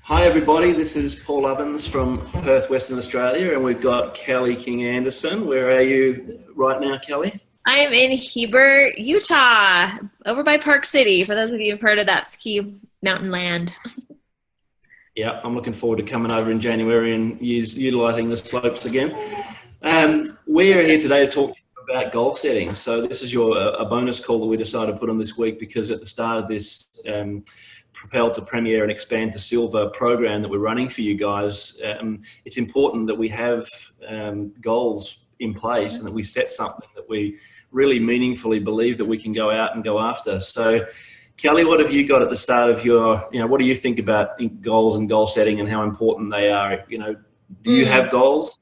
Hi everybody, this is Paul Ovens from Perth, Western Australia, and we've got Kelly King-Anderson. Where are you right now, Kelly? I am in Heber, Utah, over by Park City, for those of you who've heard of that ski mountain land. Yeah, I'm looking forward to coming over in January and utilising the slopes again. We're here today to talk about goal setting. So this is a bonus call that we decided to put on this week because at the start of this Propel to Premier and Expand to Silver program that we're running for you guys, it's important that we have goals in place and that we set something that we really meaningfully believe that we can go out and go after. So Kelly, what have you got at the start of what do you think about goals and goal setting and how important they are? Do you have goals?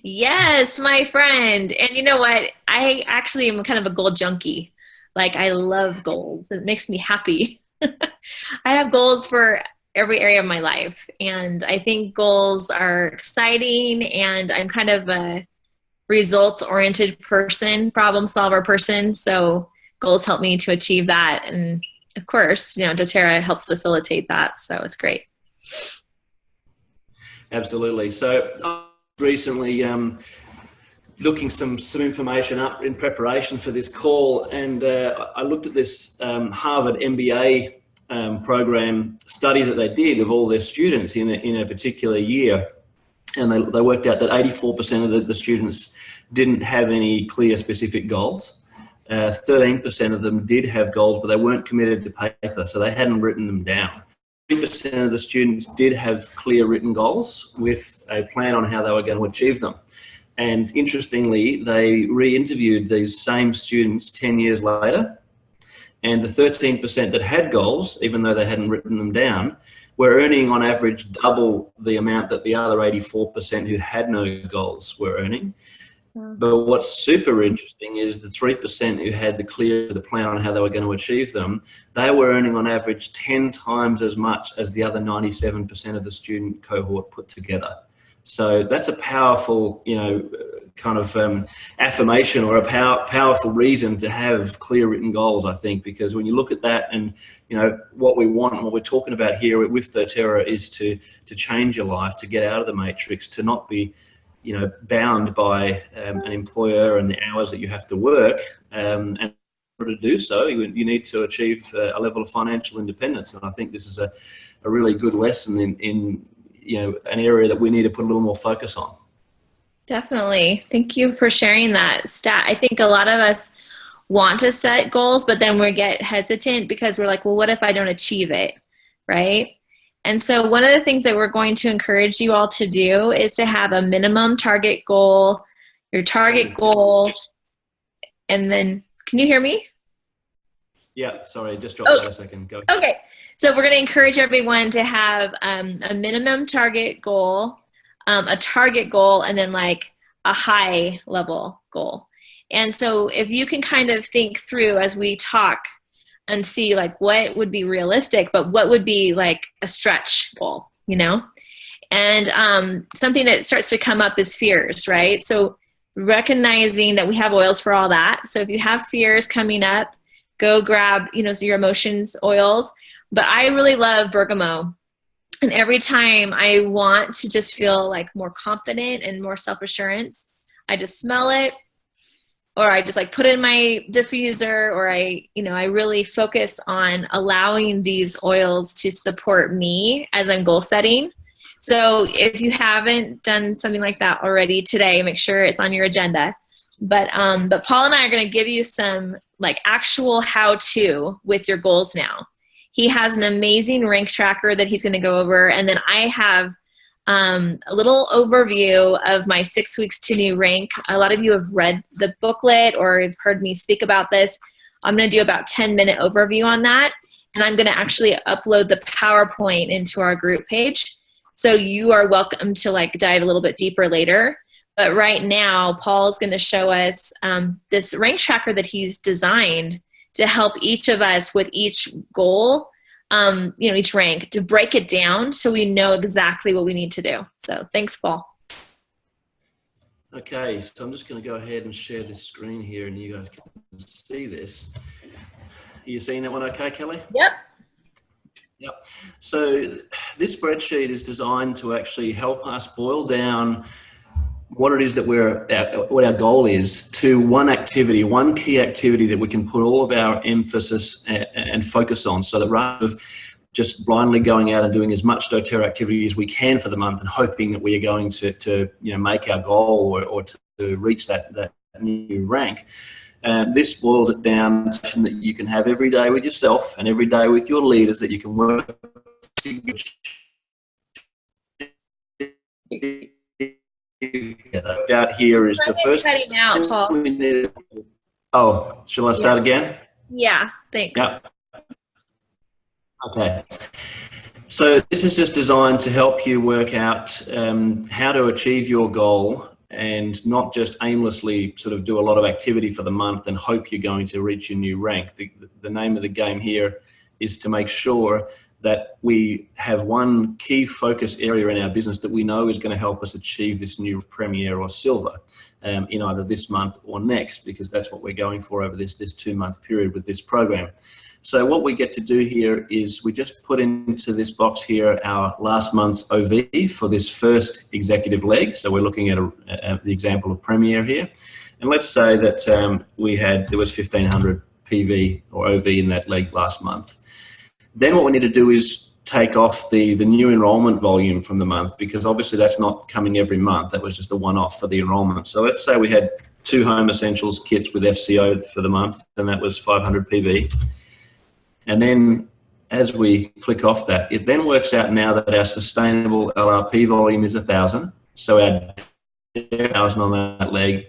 Yes, my friend. And you know what? I actually am kind of a goal junkie. Like, I love goals. It makes me happy. I have goals for every area of my life. And I think goals are exciting. And I'm kind of a results-oriented person, problem solver person. So goals help me to achieve that. And of course, doTERRA helps facilitate that. So it's great. Absolutely. So recently looking some information up in preparation for this call, and I looked at this Harvard MBA program study that they did of all their students in a particular year, and they worked out that 84% of the students didn't have any clear specific goals. 13% of them did have goals, but they weren't committed to paper, so they hadn't written them down. 3% of the students did have clear written goals with a plan on how they were going to achieve them. And interestingly, they re-interviewed these same students 10 years later, and the 13% that had goals, even though they hadn't written them down, were earning on average double the amount that the other 84% who had no goals were earning. But what's super interesting is the 3% who had the plan on how they were going to achieve them, they were earning on average 10 times as much as the other 97% of the student cohort put together. So that's a powerful, kind of affirmation or a powerful reason to have clear written goals, I think, because when you look at that and, what we want and what we're talking about here with doTERRA is to change your life, to get out of the matrix, to not be bound by an employer and the hours that you have to work. And in order to do so, you need to achieve a level of financial independence. And I think this is a really good lesson in an area that we need to put a little more focus on. Definitely. Thank you for sharing that stat. I think a lot of us want to set goals, but then we get hesitant because we're like, well, what if I don't achieve it? Right? And so one of the things that we're going to encourage you all to do is to have a minimum target goal, your target goal, and then, can you hear me? Yeah, sorry, just dropped for a second. Go. Okay, so we're going to encourage everyone to have a minimum target goal, a target goal, and then like a high level goal. And so if you can kind of think through as we talk and see like what would be realistic, but what would be like a stretch goal, And something that starts to come up is fears, right? So recognizing that we have oils for all that. So if you have fears coming up, go grab, your emotions oils. But I really love bergamot. And every time I want to just feel like more confident and more self-assurance, I just smell it, or I just like put it in my diffuser, or I really focus on allowing these oils to support me as I'm goal setting. So if you haven't done something like that already today, make sure it's on your agenda. But Paul and I are going to give you some like actual how-to with your goals now. He has an amazing rank tracker that he's going to go over. And then I have a little overview of my 6 weeks to new rank. A lot of you have read the booklet or have heard me speak about this. I'm going to do about 10-minute overview on that. And I'm going to actually upload the PowerPoint into our group page. So you are welcome to like dive a little bit deeper later. But right now, Paul is going to show us this rank tracker that he's designed to help each of us with each goal, each rank, to break it down so we know exactly what we need to do. So thanks, Paul. Okay, so I'm just going to go ahead and share this screen here and you guys can see this. Are you seeing that one okay, Kelly? Yep. Yep. So this spreadsheet is designed to actually help us boil down what it is that what our goal is to one activity, one key activity that we can put all of our emphasis and focus on, so that rather than just blindly going out and doing as much doTERRA activity as we can for the month and hoping that we are going to make our goal or to reach that new rank. This boils it down to that you can have every day with yourself and every day with your leaders, that you can work out here is the first. Cutting out, Paul. Oh, shall I start again? Yeah, thanks. Yeah. Okay. So this is just designed to help you work out how to achieve your goal, and not just aimlessly sort of do a lot of activity for the month and hope you're going to reach your new rank. The name of the game here is to make sure that we have one key focus area in our business that we know is going to help us achieve this new Premier or Silver in either this month or next, because that's what we're going for over this 2-month period with this program. So what we get to do here is we just put into this box here our last month's OV for this first executive leg. So we're looking at the example of Premier here. And let's say that there was 1,500 PV or OV in that leg last month. Then what we need to do is take off the new enrollment volume from the month, because obviously that's not coming every month. That was just a one-off for the enrollment. So let's say we had 2 Home Essentials kits with FCO for the month, and that was 500 PV. And then as we click off that, it then works out now that our sustainable LRP volume is 1,000. So our 1,000 on that leg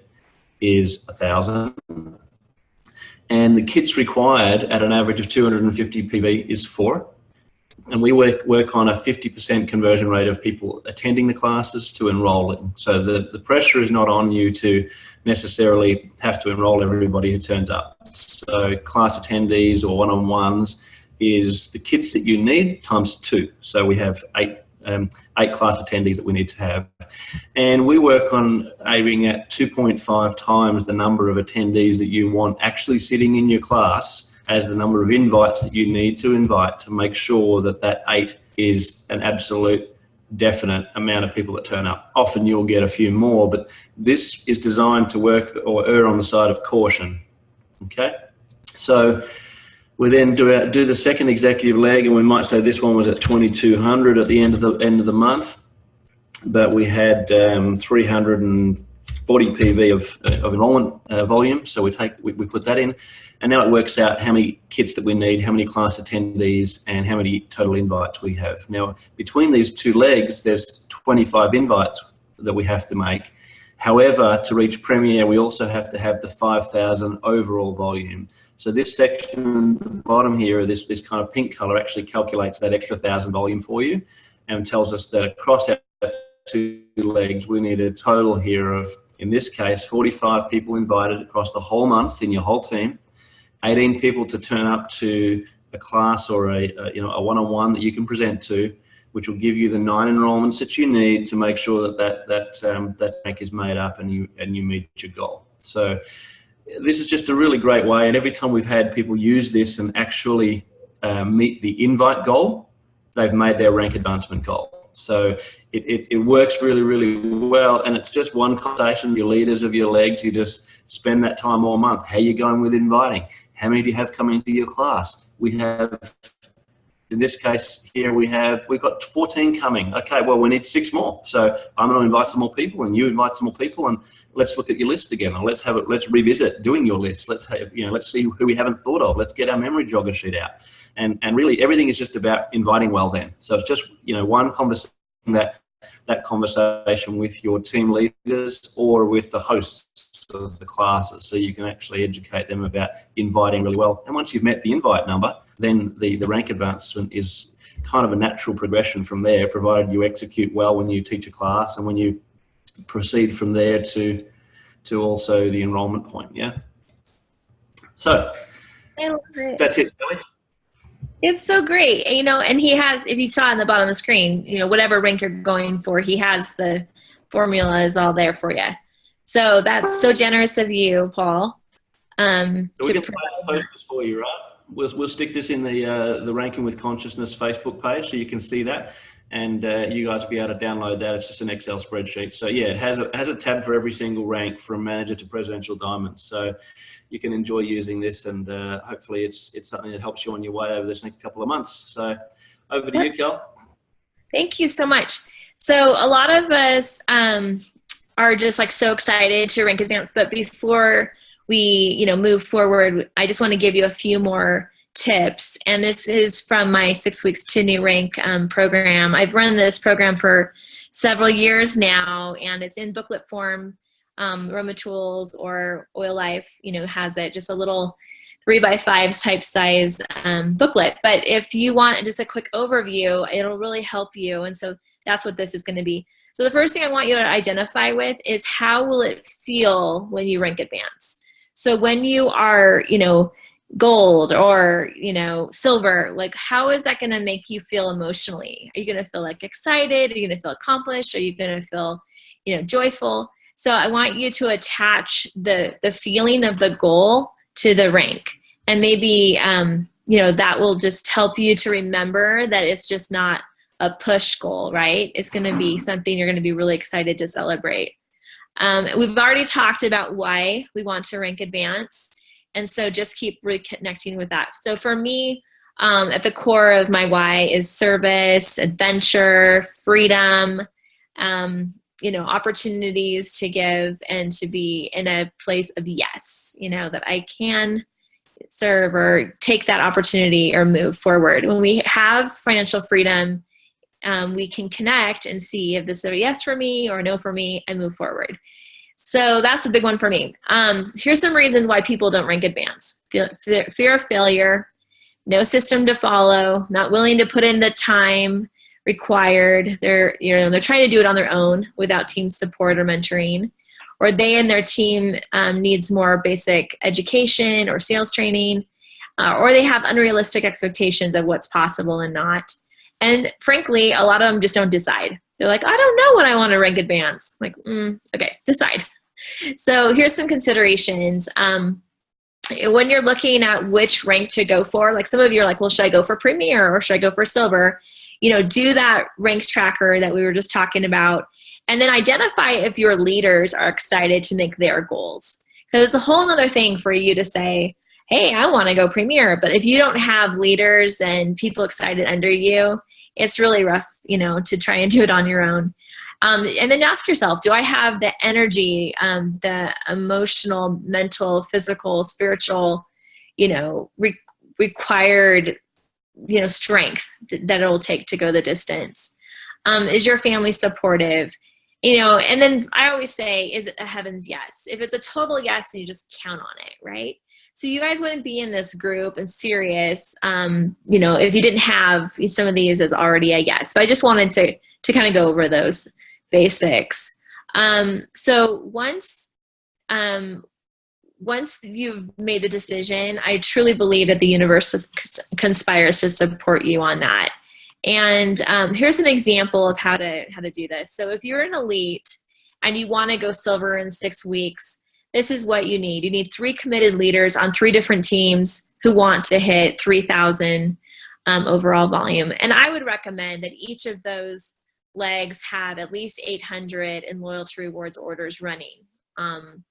is 1,000. And the kits required at an average of 250 PV is 4. And we work on a 50% conversion rate of people attending the classes to enrolling. So the pressure is not on you to necessarily have to enroll everybody who turns up. So class attendees or one-on-ones is the kits that you need times 2. So we have 8 class attendees that we need to have. And we work on aiming at 2.5 times the number of attendees that you want actually sitting in your class as the number of invites that you need to invite to make sure that 8 is an absolute definite amount of people that turn up. Often you'll get a few more, but this is designed to work or err on the side of caution. Okay, so we then do the second executive leg, and we might say this one was at 2,200 at the end of the month, but we had 340 PV of enrollment volume. So we put that in, and now it works out how many kits that we need, how many class attendees, and how many total invites we have. Now, between these 2 legs, there's 25 invites that we have to make. However, to reach Premier, we also have to have the 5,000 overall volume. So this section at the bottom here, this kind of pink color, actually calculates that extra 1,000 volume for you and tells us that across our 2 legs, we need a total here of, in this case, 45 people invited across the whole month in your whole team, 18 people to turn up to a class or a one-on-one that you can present to, which will give you the 9 enrollments that you need to make sure that rank is made up and you meet your goal. So this is just a really great way, and every time we've had people use this and actually meet the invite goal, they've made their rank advancement goal. So it works really, really well, and it's just one conversation. Your leaders of your legs, you just spend that time all month. How are you going with inviting? How many do you have coming to your class? We have, in this case here, we've got 14 coming. Okay, well, we need 6 more. So I'm going to invite some more people, and you invite some more people, and let's look at your list again. And let's revisit doing your list. Let's see who we haven't thought of. Let's get our memory jogger sheet out. And really everything is just about inviting well then. So it's just, one conversation, that conversation with your team leaders or with the hosts of the classes, so you can actually educate them about inviting really well. And once you've met the invite number, then the rank advancement is kind of a natural progression from there, provided you execute well when you teach a class and when you proceed from there to also the enrollment point. Yeah. So I love it. That's it, Kelly. It's so great. And he has, if you saw on the bottom of the screen, whatever rank you're going for, he has the formula is all there for you. So that's so generous of you, Paul. So we can post this for you, right? we'll stick this in the Ranking with Consciousness Facebook page, so you can see that, and you guys will be able to download that. It's just an Excel spreadsheet. So yeah, it has a tab for every single rank from manager to presidential diamonds. So you can enjoy using this, and hopefully it's something that helps you on your way over this next couple of months. So over to you, Kel. Thank you so much. So a lot of us are just like so excited to Rank Advanced, but before we move forward, I just want to give you a few more tips. And this is from my 6 weeks to New Rank program. I've run this program for several years now, and it's in booklet form. Roma Tools or Oil Life, has it, just a little 3x5 type size booklet. But if you want just a quick overview, it'll really help you. And so that's what this is going to be. So the first thing I want you to identify with is, how will it feel when you rank advanced? So when you are, gold or, silver, like, how is that going to make you feel emotionally? Are you going to feel like excited? Are you going to feel accomplished? Are you going to feel, joyful? So I want you to attach the feeling of the goal to the rank. And maybe, that will just help you to remember that it's just not a push goal, right? It's going to be something you're going to be really excited to celebrate. We've already talked about why we want to rank advanced. And so just keep reconnecting with that. So for me, at the core of my why is service, adventure, freedom, opportunities to give and to be in a place of yes, that I can serve or take that opportunity or move forward. When we have financial freedom, we can connect and see if this is a yes for me or a no for me, and move forward. So that's a big one for me. Here's some reasons why people don't rank advanced. Fear of failure, no system to follow, not willing to put in the time required. They're trying to do it on their own without team support or mentoring, or they and their team needs more basic education or sales training, or they have unrealistic expectations of what's possible and not. And frankly, a lot of them just don't decide. They're like, I don't know when I want to rank advanced. I'm like, okay, decide. So here's some considerations. When you're looking at which rank to go for, like some of you are like, well, should I go for Premier or should I go for Silver? Do that rank tracker that we were just talking about, and then identify if your leaders are excited to make their goals. Because it's a whole other thing for you to say, hey, I want to go Premier. But if you don't have leaders and people excited under you, it's really rough, to try and do it on your own. And then ask yourself, do I have the energy, the emotional, mental, physical, spiritual, required, strength that it'll take to go the distance? Is your family supportive? And then I always say, is it a heaven's yes? If it's a total yes, then you just count on it, right? So you guys wouldn't be in this group and serious, if you didn't have some of these as already a yes. But I just wanted to kind of go over those basics. So once you've made the decision, I truly believe that the universe conspires to support you on that. And here's an example of how to do this. So if you're an elite and you want to go silver in 6 weeks, this is what you need. You need 3 committed leaders on 3 different teams who want to hit 3,000 overall volume. And I would recommend that each of those legs have at least 800 in loyalty rewards orders running. And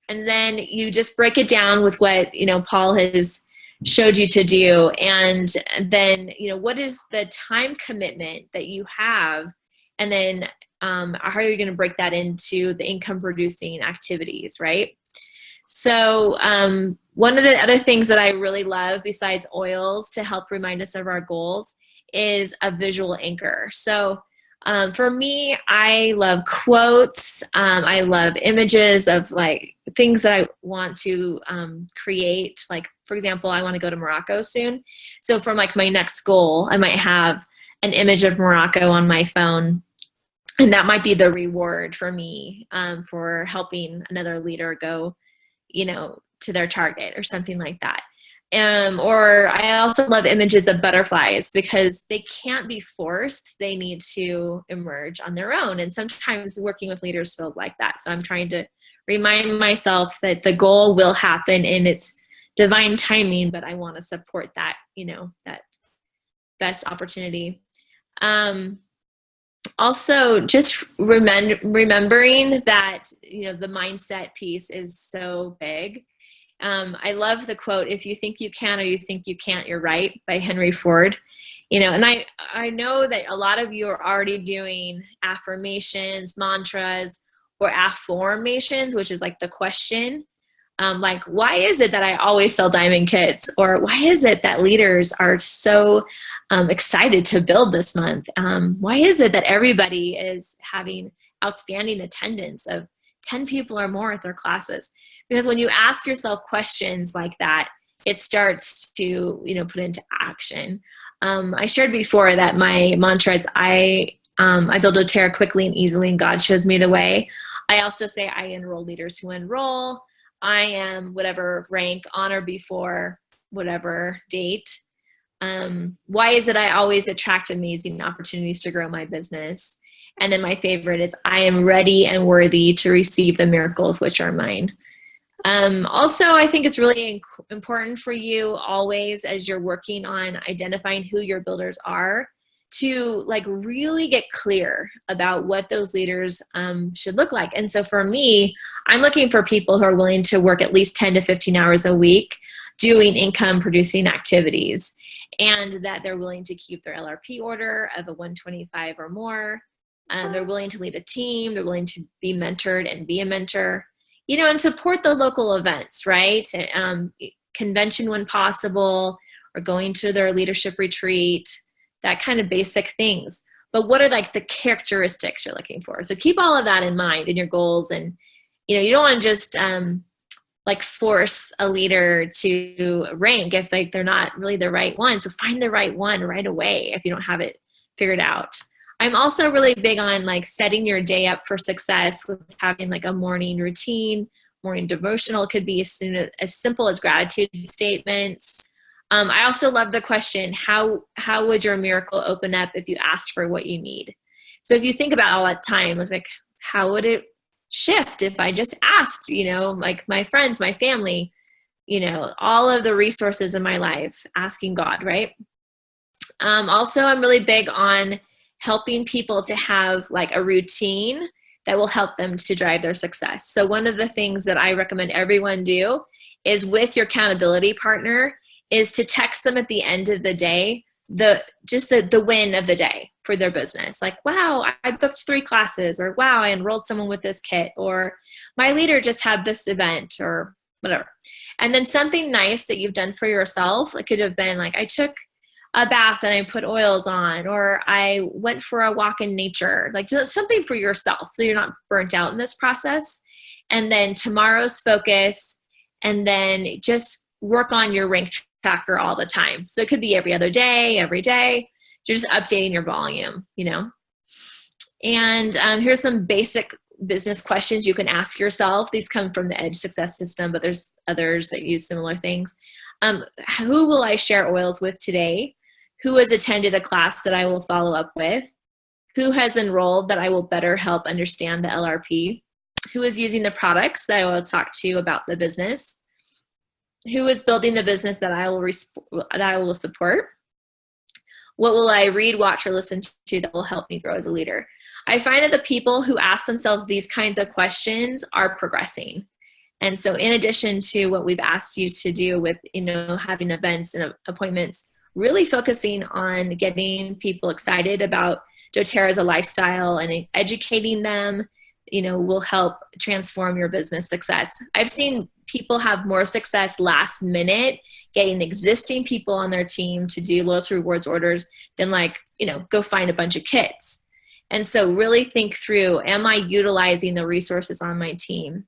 then you just break it down with what, Paul has showed you to do. And then, what is the time commitment that you have? And then how are you going to break that into the income producing activities, right? So one of the other things that I really love besides oils to help remind us of our goals is a visual anchor. So for me, I love quotes. I love images of like things that I want to create. Like, for example, I want to go to Morocco soon. So for like my next goal, I might have an image of Morocco on my phone. And that might be the reward for me for helping another leader go, to their target or something like that. Or I also love images of butterflies because they can't be forced. They need to emerge on their own. And sometimes working with leaders feels like that. So I'm trying to remind myself that the goal will happen in its divine timing, but I want to support that, you know, that best opportunity. Also, just remembering that, you know, the mindset piece is so big. I love the quote, "If you think you can or you think you can't, you're right," by Henry Ford. You know, and I know that a lot of you are already doing affirmations, mantras, or affirmations, which is like the question. Like, why is it that I always sell diamond kits? Or why is it that leaders are so excited to build this month? Why is it that everybody is having outstanding attendance of 10 people or more at their classes? Because when you ask yourself questions like that, it starts to, you know, put into action. I shared before that my mantra is I build doTERRA quickly and easily, and God shows me the way. I also say I enroll leaders who enroll. I am whatever rank on or before whatever date. Why is it I always attract amazing opportunities to grow my business? And then my favorite is I am ready and worthy to receive the miracles which are mine. Also, I think it's really important for you always, as you're working on identifying who your builders are, to like really get clear about what those leaders should look like. And so for me, I'm looking for people who are willing to work at least 10 to 15 hours a week doing income producing activities, and that they're willing to keep their LRP order of a 125 or more. They're willing to lead a team. They're willing to be mentored and be a mentor, you know, and support the local events, right? Convention when possible, or going to their leadership retreat, that kind of basic things. But what are like the characteristics you're looking for? So keep all of that in mind in your goals. And, you know, you don't want to just like force a leader to rank if like they're not really the right one. So find the right one right away if you don't have it figured out. I'm also really big on like setting your day up for success with having like a morning routine. Morning devotional could be as simple as gratitude statements. I also love the question, how would your miracle open up if you asked for what you need? So if you think about all that time, it's like, how would it shift if I just asked, you know, like my friends, my family, you know, all of the resources in my life, asking God, right? Also, I'm really big on helping people to have like a routine that will help them to drive their success. So one of the things that I recommend everyone do is with your accountability partner is to text them at the end of the day, the win of the day for their business. Like, wow, I booked 3 classes, or wow, I enrolled someone with this kit, or my leader just had this event, or whatever. And then something nice that you've done for yourself. It could have been like, I took a bath and I put oils on, or I went for a walk in nature, like something for yourself so you're not burnt out in this process. And then tomorrow's focus, and then just work on your rank tracker all the time. So it could be every other day, every day. You're just updating your volume, you know. And here's some basic business questions you can ask yourself. These come from the Edge Success System, but there's others that use similar things. Who will I share oils with today? Who has attended a class that I will follow up with? Who has enrolled that I will better help understand the LRP? Who is using the products that I will talk to about the business? Who is building the business that I will support? What will I read, watch, or listen to that will help me grow as a leader? I find that the people who ask themselves these kinds of questions are progressing. And so in addition to what we've asked you to do with, you know, having events and appointments, really focusing on getting people excited about doTERRA as a lifestyle and educating them, you know, will help transform your business success. I've seen people have more success last minute getting existing people on their team to do loyalty rewards orders than like, you know, go find a bunch of kits. And so really think through, am I utilizing the resources on my team?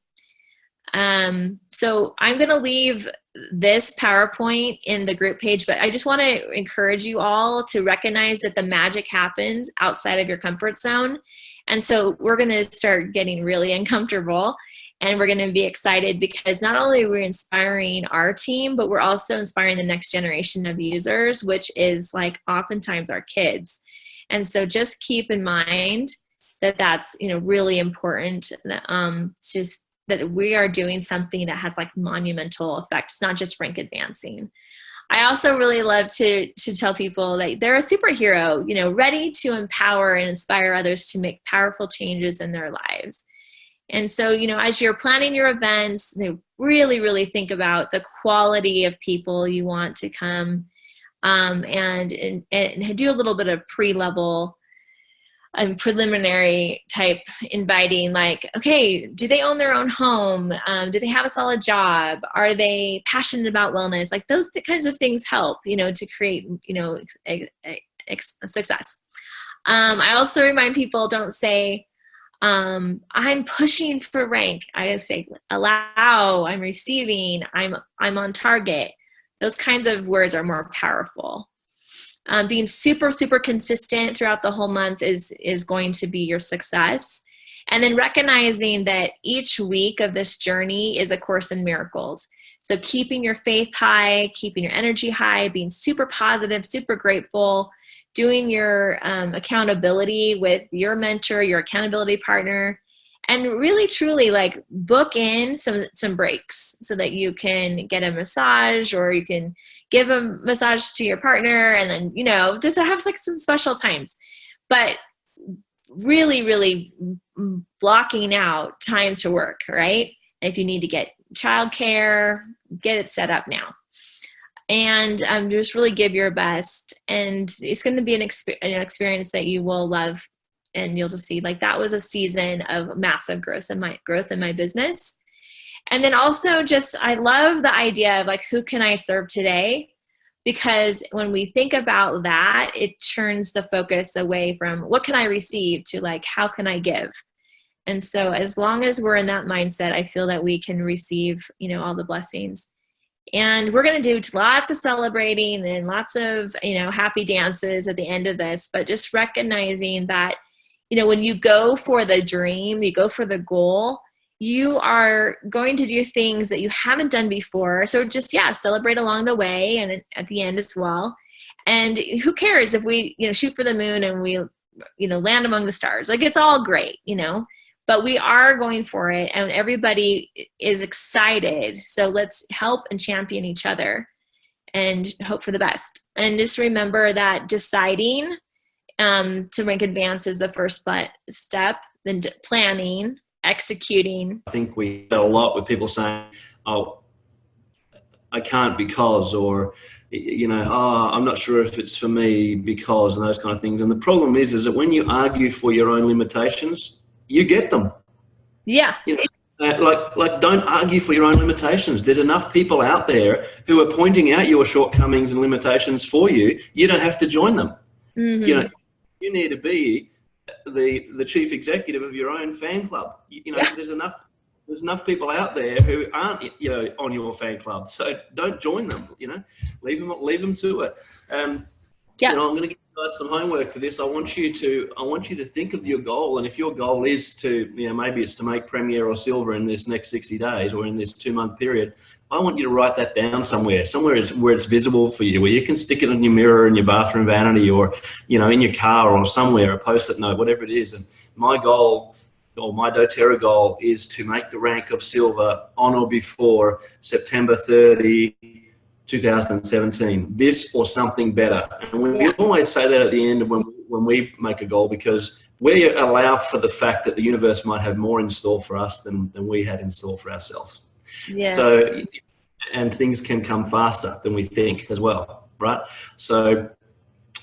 So I'm going to leave this PowerPoint in the group page, but I just want to encourage you all to recognize that the magic happens outside of your comfort zone. And so we're going to start getting really uncomfortable, and we're going to be excited because not only are we inspiring our team, but we're also inspiring the next generation of users, which is like oftentimes our kids. And so just keep in mind that that's, you know, really important. Just that we are doing something that has like monumental effect. It's not just rank advancing. I also really love to tell people that they're a superhero, you know, ready to empower and inspire others to make powerful changes in their lives. And so, you know, as you're planning your events, really, really think about the quality of people you want to come, and do a little bit of pre-level preliminary type inviting, like, okay, do they own their own home? Do they have a solid job? Are they passionate about wellness? Like those kinds of things help, you know, to create, you know, success. I also remind people, don't say, I'm pushing for rank. I say, allow, I'm receiving, I'm on target. Those kinds of words are more powerful. Being super, super consistent throughout the whole month is going to be your success. And then recognizing that each week of this journey is a course in miracles. So keeping your faith high, keeping your energy high, being super positive, super grateful, doing your accountability with your mentor, your accountability partner, and really truly like book in some breaks so that you can get a massage, or you can give a massage to your partner, and then, you know, just have like some special times. But really, really blocking out times to work, right? If you need to get childcare, get it set up now. And just really give your best. And it's going to be an experience that you will love. And you'll just see, like, that was a season of massive growth in my business. And then also just, I love the idea of like, who can I serve today? Because when we think about that, it turns the focus away from what can I receive to like, how can I give? And so as long as we're in that mindset, I feel that we can receive, you know, all the blessings. And we're going to do lots of celebrating and lots of, you know, happy dances at the end of this, but just recognizing that, you know, when you go for the dream, you go for the goal, you are going to do things that you haven't done before. So just, celebrate along the way and at the end as well. And who cares if we, you know, shoot for the moon and we, you know, land among the stars? Like, it's all great, you know, but we are going for it and everybody is excited. So let's help and champion each other and hope for the best. And just remember that deciding to rank advance is the first step, then planning, executing. I think we get a lot with people saying, oh, I can't because, or, you know, oh, I'm not sure if it's for me because, and those kind of things. And the problem is that when you argue for your own limitations, you get them. Yeah. You know, like don't argue for your own limitations. There's enough people out there who are pointing out your shortcomings and limitations for you. You don't have to join them. Mm-hmm. You know, you need to be the chief executive of your own fan club. You know, there's enough people out there who aren't, you know, on your fan club. So don't join them. You know, leave them to it. You know, I'm going to give you guys some homework for this. I want you to think of your goal, and if your goal is to, you know, maybe it's to make Premier or Silver in this next 60 days or in this 2-month period. I want you to write that down somewhere where it's visible for you, where you can stick it on your mirror in your bathroom vanity, or, you know, in your car or somewhere, a post-it note, whatever it is. And my goal, or my doTERRA goal, is to make the rank of Silver on or before September 30, 2017. This or something better. And we always say that at the end of when we make a goal, because we allow for the fact that the universe might have more in store for us than we had in store for ourselves. Yeah. So, and things can come faster than we think as well, right? So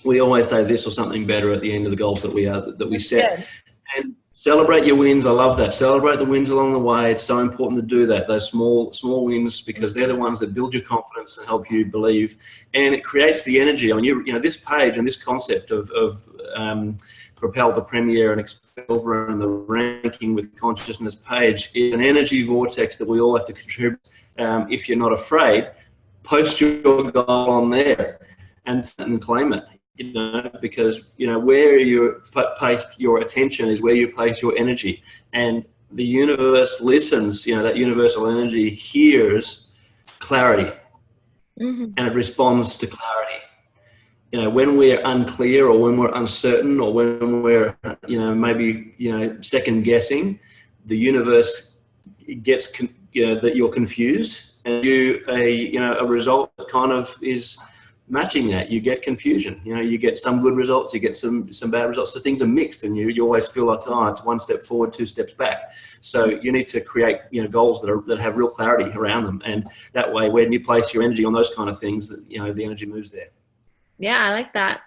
we always say this or something better at the end of the goals that we set. Good. And celebrate your wins. I love that. Celebrate the wins along the way. It's so important to do that. Those small wins, because they're the ones that build your confidence and help you believe. And it creates the energy. I mean, you know, this page and this concept of Propel to Premier and Silver and the Ranking with Consciousness page is an energy vortex that we all have to contribute. If you're not afraid, post your goal on there and claim it. You know, because, you know, where you place your attention is where you place your energy, and the universe listens. You know, that universal energy hears clarity, and it responds to clarity. You know, when we're unclear or when we're uncertain or when we're, you know, maybe, you know, second guessing, the universe that you're confused, and a result that kind of is matching that. You get confusion. You get some good results, you get some bad results. So things are mixed, and you always feel like, oh, it's one step forward, two steps back. So you need to create goals that have real clarity around them, and that way, when you place your energy on those kind of things, that the energy moves there. Yeah, I like that.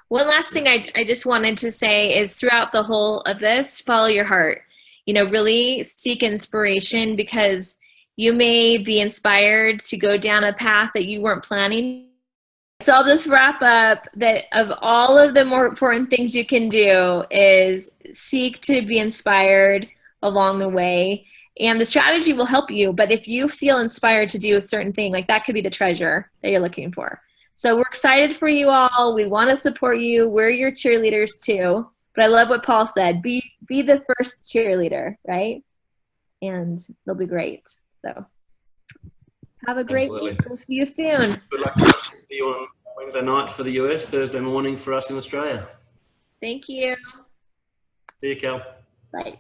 One last thing I just wanted to say is, throughout the whole of this, follow your heart. Really seek inspiration, because you may be inspired to go down a path that you weren't planning. So I'll just wrap up that of all of the more important things you can do is seek to be inspired along the way. And the strategy will help you. But if you feel inspired to do a certain thing, like that could be the treasure that you're looking for. So we're excited for you all. We want to support you. We're your cheerleaders too. But I love what Paul said. Be the first cheerleader, right? And they'll be great. So have a great week. We'll see you soon. Good luck to us. See you on Wednesday night for the US, Thursday morning for us in Australia. Thank you. See you, Cal. Bye.